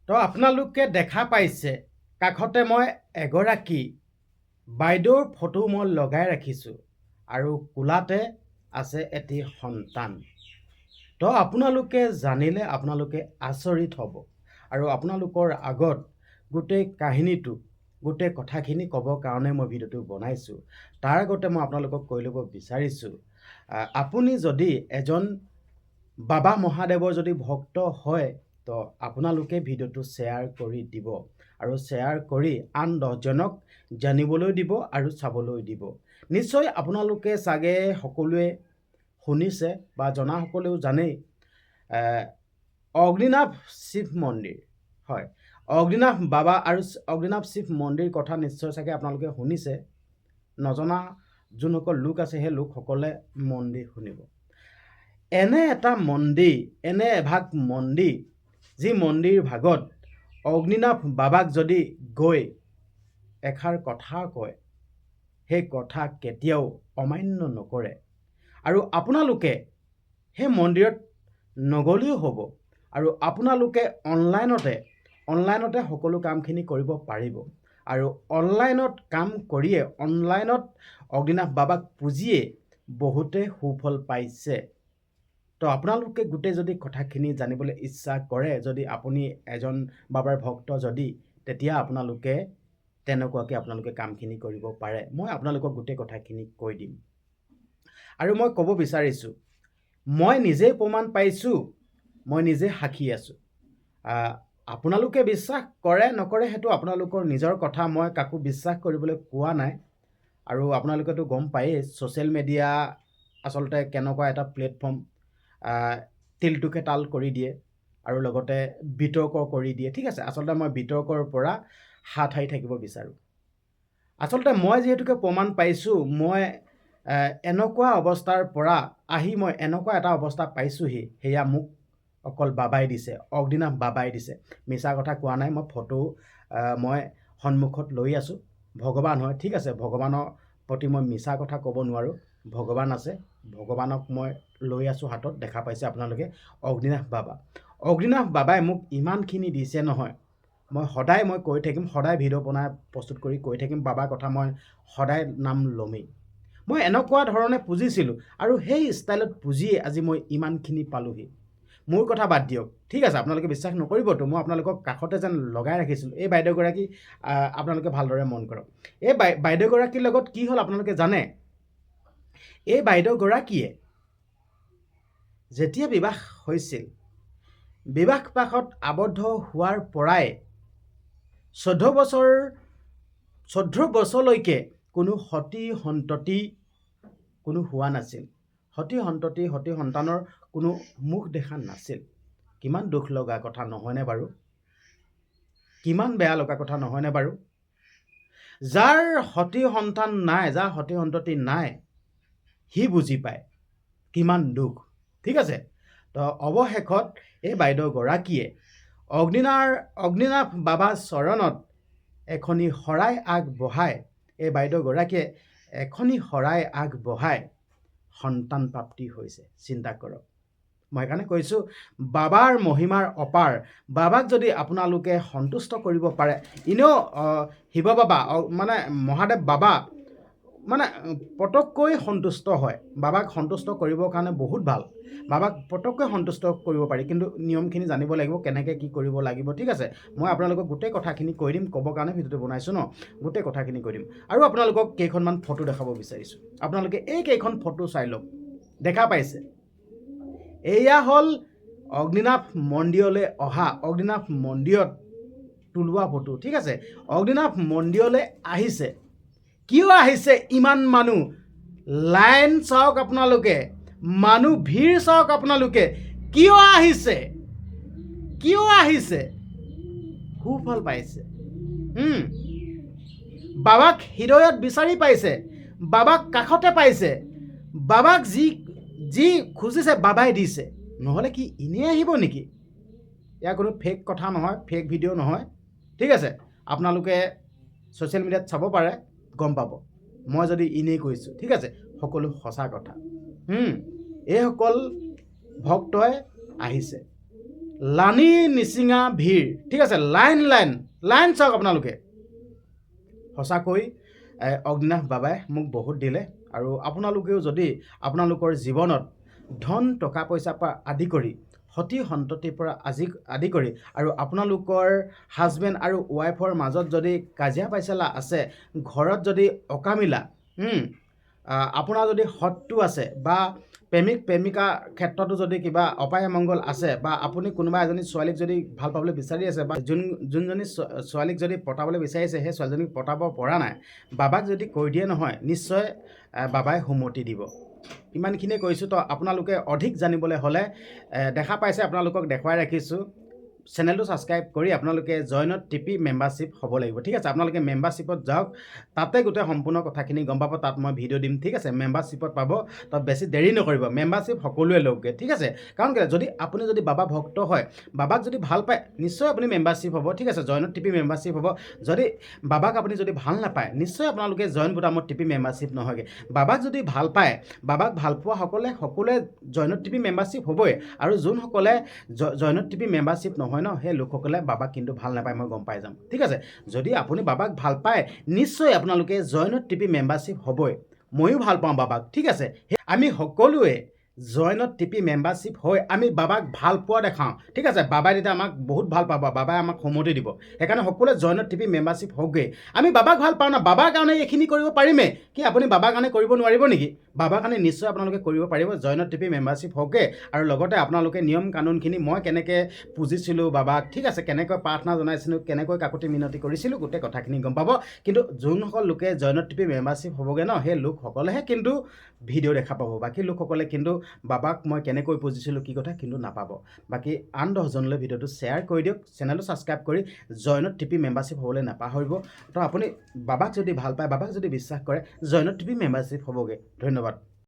তো আপোনালোকে দেখা পাইছে কাষতে মই এগৰাকী বাইদেউৰ ফটো মই লগাই ৰাখিছোঁ আৰু কোলাতে আছে এটি সন্তান। তো আপোনালোকে জানিলে আপোনালোকে আচৰিত হ'ব আৰু আপোনালোকৰ আগত গোটেই কাহিনীটো গোটেই কথাখিনি ক'বৰ কাৰণে মই ভিডিঅ'টো বনাইছোঁ। তাৰ আগতে মই আপোনালোকক কৈ ল'ব বিচাৰিছোঁ, আপুনি যদি এজন বাবা মহাদেৱৰ যদি ভক্ত হয় তো আপোনালোকে ভিডিঅ'টো শ্বেয়াৰ কৰি দিব আৰু শ্বেয়াৰ কৰি আন 10জনক জানিবলৈ দিব আৰু চাবলৈ দিব। নিশ্চয় আপোনালোকে চাগে সকলোৱে শুনিছে বা জনা সকলেও জানেই, অগ্নিনাভ শিৱ মন্দিৰ, হয়, অগ্নিনাভ বাবা আৰু অগ্নিনাভ শিৱ মন্দিৰ কথা নিশ্চয় চাগে আপোনালোকে শুনিছে। নজনা যোনসকল লোক আছে সেই লোকসকলে মন্দিৰ শুনিব। এনে এটা মন্দিৰ, এনে এভাগ মন্দিৰ, যি মন্দিৰ ভাগত অগ্নিনাভ বাবাক যদি গৈ এষাৰ কথা কয়, সেই কথা কেতিয়াও অমান্য নকৰে। আৰু আপোনালোকে সেই মন্দিৰত নগ'লেও হ'ব আৰু আপোনালোকে অনলাইনতে সকলো কামখিনি কৰিব পাৰিব আৰু অনলাইনত কাম কৰিয়ে, অনলাইনত অগ্নিনাভ বাবাক পুজিয়ে বহুতে সুফল পাইছে। তো আপোনালোকে গোটেই যদি কথাখিনি জানিবলৈ ইচ্ছা কৰে, যদি আপুনি এজন বাবাৰ ভক্ত যদি, তেতিয়া আপোনালোকে তেনেকুৱাকৈ আপোনালোকে কামখিনি কৰিব পাৰে। মই আপোনালোকক গোটেই কথাখিনি কৈ দিম আৰু মই ক'ব বিচাৰিছোঁ, মই নিজেই প্ৰমাণ পাইছোঁ, মই নিজে সাক্ষী আছোঁ। আপোনালোকে বিশ্বাস কৰে নকৰে সেইটো আপোনালোকৰ নিজৰ কথা, মই কাকো বিশ্বাস কৰিবলৈ কোৱা নাই। আৰু আপোনালোকেতো গম পায়েই ছ'চিয়েল মিডিয়া আচলতে কেনেকুৱা এটা প্লেটফৰ্ম, তিলটোকে তাল কৰি দিয়ে আৰু লগতে বিতৰ্ক কৰি দিয়ে। ঠিক আছে, আচলতে মই বিতৰ্কৰ পৰা হাত সাৰি থাকিব বিচাৰোঁ। আচলতে মই যিহেতুকে প্ৰমাণ পাইছোঁ, মই এনেকুৱা অৱস্থাৰ পৰা আহি মই এনেকুৱা এটা অৱস্থা পাইছোঁহি, সেয়া মোক অকল বাবাই দিছে, অগ্নিনাভ বাবাই দিছে। মিছা কথা কোৱা নাই, মই ফটো মই সন্মুখত লৈ আছোঁ। ভগৱান হয়, ঠিক আছে, ভগৱানৰ প্ৰতি মই মিছা কথা ক'ব নোৱাৰোঁ। ভগৱান আছে, ভগৱানক মই লৈ আছোঁ হাতত, দেখা পাইছে আপোনালোকে, অগ্নিনাভ বাবা। অগ্নিনাভ বাবাই মোক ইমানখিনি দিছে নহয়, মই সদায় কৈ থাকিম, সদায় ভিডিঅ' বনাই প্ৰস্তুত কৰি কৈ থাকিম, বাবাৰ কথা মই সদায় নাম ল'মেই। মই এনেকুৱা ধৰণে পুজিছিলোঁ আৰু সেই ষ্টাইলত পুজিয়ে আজি মই ইমানখিনি পালোঁহি। মোৰ কথা বাদ দিয়ক, ঠিক আছে, আপোনালোকে বিশ্বাস নকৰিবতো, মই আপোনালোকক কাষতে যেন লগাই ৰাখিছিলোঁ। এই বাইদেউগৰাকী আপোনালোকে ভালদৰে মন কৰক। এই বাইদেউগৰাকীৰ লগত কি হ'ল আপোনালোকে জানে? এই বাইদেউগৰাকীয়ে যেতিয়া বিবাহ হৈছিল, বিবাহ পাশত আবদ্ধ হোৱাৰ পৰাই 14 বছৰলৈকে কোনো সতি সন্ততি কোনো হোৱা নাছিল। সতি সন্তানৰ কোনো মুখ দেখা নাছিল। কিমান দুখ লগা কথা নহয়নে বাৰু? কিমান বেয়া লগা কথা নহয়নে বাৰু? যাৰ সতি সন্তান নাই, যাৰ সতি সন্ততি নাই, সি বুজি পায় কিমান দুখ। ঠিক আছে, তো অৱশেষত এই বাইদেউগৰাকীয়ে অগ্নিনাভ বাবা চৰণত এখনি শৰাই আগবঢ়াই, এই বাইদেউগৰাকীয়ে এখনি শৰাই আগবঢ়াই সন্তান প্ৰাপ্তি হৈছে। চিন্তা কৰক। মই সেইকাৰণে কৈছোঁ, বাবাৰ মহিমাৰ অপাৰ। বাবাক যদি আপোনালোকে সন্তুষ্ট কৰিব পাৰে, এনেও শিৱ বাবা মানে মহাদেৱ বাবা মানে পটককৈ সন্তুষ্ট হয়। বাবাক সন্তুষ্ট কৰিবৰ কাৰণে বহুত ভাল, বাবাক পটককৈ সন্তুষ্ট কৰিব পাৰি, কিন্তু নিয়মখিনি জানিব লাগিব, কেনেকৈ কি কৰিব লাগিব। ঠিক আছে, মই আপোনালোকক গোটেই কথাখিনি কৈ দিম, ক'বৰ কাৰণে ভিডিঅ'টো বনাইছোঁ ন, গোটেই কথাখিনি কৈ দিম। আৰু আপোনালোকক কেইখনমান ফটো দেখাব বিচাৰিছোঁ। আপোনালোকে এই কেইখন ফটো চাই লওক। দেখা পাইছে, এয়া হ'ল অগ্নিনাভ মন্দিৰলৈ অহা, অগ্নিনাভ মন্দিৰত তোলোৱা ফটো। ঠিক আছে, অগ্নিনাভ মন্দিৰলৈ আহিছে, কিয় আহিছে ইমান মানুহ? লাইন চাওক আপোনালোকে, মানুহ ভিৰ চাওক আপোনালোকে। কিয় আহিছে? কিয় আহিছে? সুফল পাইছে। বাবাক হৃদয়ত বিচাৰি পাইছে, বাবাক কাষতে পাইছে, বাবাক যি খুজিছে বাবাই দিছে। নহ'লে কি এনেই আহিব নেকি? এয়া কোনো ফেক কথা নহয়, ফেক ভিডিঅ' নহয়। ঠিক আছে, আপোনালোকে ছ'চিয়েল মিডিয়াত চাব পাৰে, গম পাব মই যদি এনেই কৈছোঁ। ঠিক আছে, সকলো সঁচা কথা। এইসকল ভক্তই আহিছে, লানি নিচিঙা ভিৰ ঠিক আছে লাইন লাইন লাইন চাওক আপোনালোকে সঁচাকৈ অগ্নিনাভ বাবাই মোক বহুত দিলে আৰু আপোনালোকেও যদি আপোনালোকৰ জীৱনত ধন টকা পইচাৰ পৰা আদি কৰি সতি সন্ততিৰ পৰা আদি কৰি আৰু আপোনালোকৰ হাজবেণ্ড আৰু ৱাইফৰ মাজত যদি কাজিয়া পাইচালা আছে ঘৰত যদি অকামিলা আপোনাৰ যদি শত্ৰু আছে বা প্ৰেমিক প্ৰেমিকাৰ ক্ষেত্ৰতো যদি কিবা অপায় মংগল আছে বা আপুনি কোনোবা এজনী ছোৱালীক যদি ভাল পাবলৈ বিচাৰি আছে বা যোনজনী ছোৱালীক যদি পটাবলৈ বিচাৰিছে সেই ছোৱালীজনীক পটাব পৰা নাই বাবাক যদি কৈ দিয়ে নহয় নিশ্চয় বাবাই সুমতি দিব ইমানখিনিয়ে কৈছোঁ তো আপোনালোকে অধিক জানিবলৈ হ'লে দেখা পাইছে আপোনালোকক দেখুৱাই ৰাখিছোঁ চেনেলটো ছাবস্ক্ৰাইব কৰি আপোনালোকে জইনত টিপি মেম্বাৰশ্বিপ হ'ব লাগিব ঠিক আছে আপোনালোকে মেম্বাৰশ্বিপত যাওক তাতে গোটেই সম্পূৰ্ণ কথাখিনি গম পাব তাত মই ভিডিঅ' দিম ঠিক আছে মেম্বাৰশ্বিপত পাব তাত বেছি দেৰি নকৰিব মেম্বাৰশ্বিপ সকলোৱে লওকগৈ ঠিক আছে কাৰণ যদি আপুনি যদি বাবা ভক্ত হয় বাবাক যদি ভাল পায় নিশ্চয় আপুনি মেম্বাৰশ্বিপ হ'ব ঠিক আছে জইনত টিপি মেম্বাৰশ্বিপ হ'ব যদি বাবাক আপুনি যদি ভাল নাপায় নিশ্চয় আপোনালোকে জইন বুটামত টিপি মেম্বাৰশ্বিপ নহয়গৈ বাবাক যদি ভাল পায় বাবাক ভাল পোৱা সকলোৱে জইনত টিপি মেম্বাৰশ্বিপ হ'বই আৰু যোনসকলে জইনত টিপি মেম্বাৰশ্বিপ নহয় ন সেই লোকসকলে বাবাক কিন্তু ভাল নাপায় মই গম পাই যাম ঠিক আছে যদি আপুনি বাবাক ভাল পায় নিশ্চয় আপোনালোকে জইনত টিপি মেম্বাৰশ্বিপ হ'বই ময়ো ভাল পাওঁ বাবাক ঠিক আছে আমি সকলোৱে জইনত টিপি মেম্বাৰশ্বিপ হৈ আমি বাবাক ভাল পোৱা দেখাওঁ ঠিক আছে বাবাই তেতিয়া আমাক বহুত ভাল পাব বাবাই আমাক সমতি দিব সেইকাৰণে সকলোৱে জইনত টিপি মেম্বাৰশ্বিপ হওকগৈ আমি বাবাক ভাল পাওঁ না বাবাৰ কাৰণে এইখিনি কৰিব পাৰিমেই কি আপুনি বাবাৰ কাৰণে কৰিব নোৱাৰিব নেকি বাবাৰ কাৰণে নিশ্চয় আপোনালোকে কৰিব পাৰিব জইনত টিপি মেম্বাৰশ্বিপ হওকগৈ আৰু লগতে আপোনালোকে নিয়ম কানুনখিনি মই কেনেকৈ পুজিছিলোঁ বাবাক ঠিক আছে কেনেকৈ প্ৰাৰ্থনা জনাইছিলোঁ কেনেকৈ কাকুতি মিনতি কৰিছিলোঁ গোটেই কথাখিনি গম পাব কিন্তু যোনসকল লোকে জইনত টিপি মেম্বাৰশ্বিপ হ'বগৈ ন সেই লোকসকলেহে কিন্তু ভিডিঅ' দেখা পাব বাকী লোকসকলে কিন্তু বাবাক মই কেনেকৈ পুজিছিলোঁ কি কথা কিন্তু নাপাব বাকী আন 10জনলৈ ভিডিঅ'টো শ্বেয়াৰ কৰি দিয়ক চেনেলটো ছাবস্ক্ৰাইব কৰি জইনত টিপি মেম্বাৰশ্বিপ হ'বলৈ নাপাহৰিব তো আপুনি বাবাক যদি ভাল পায় বাবাক যদি বিশ্বাস কৰে জইনত টিপি মেম্বাৰশ্বিপ হ'বগৈ ধন্যবাদ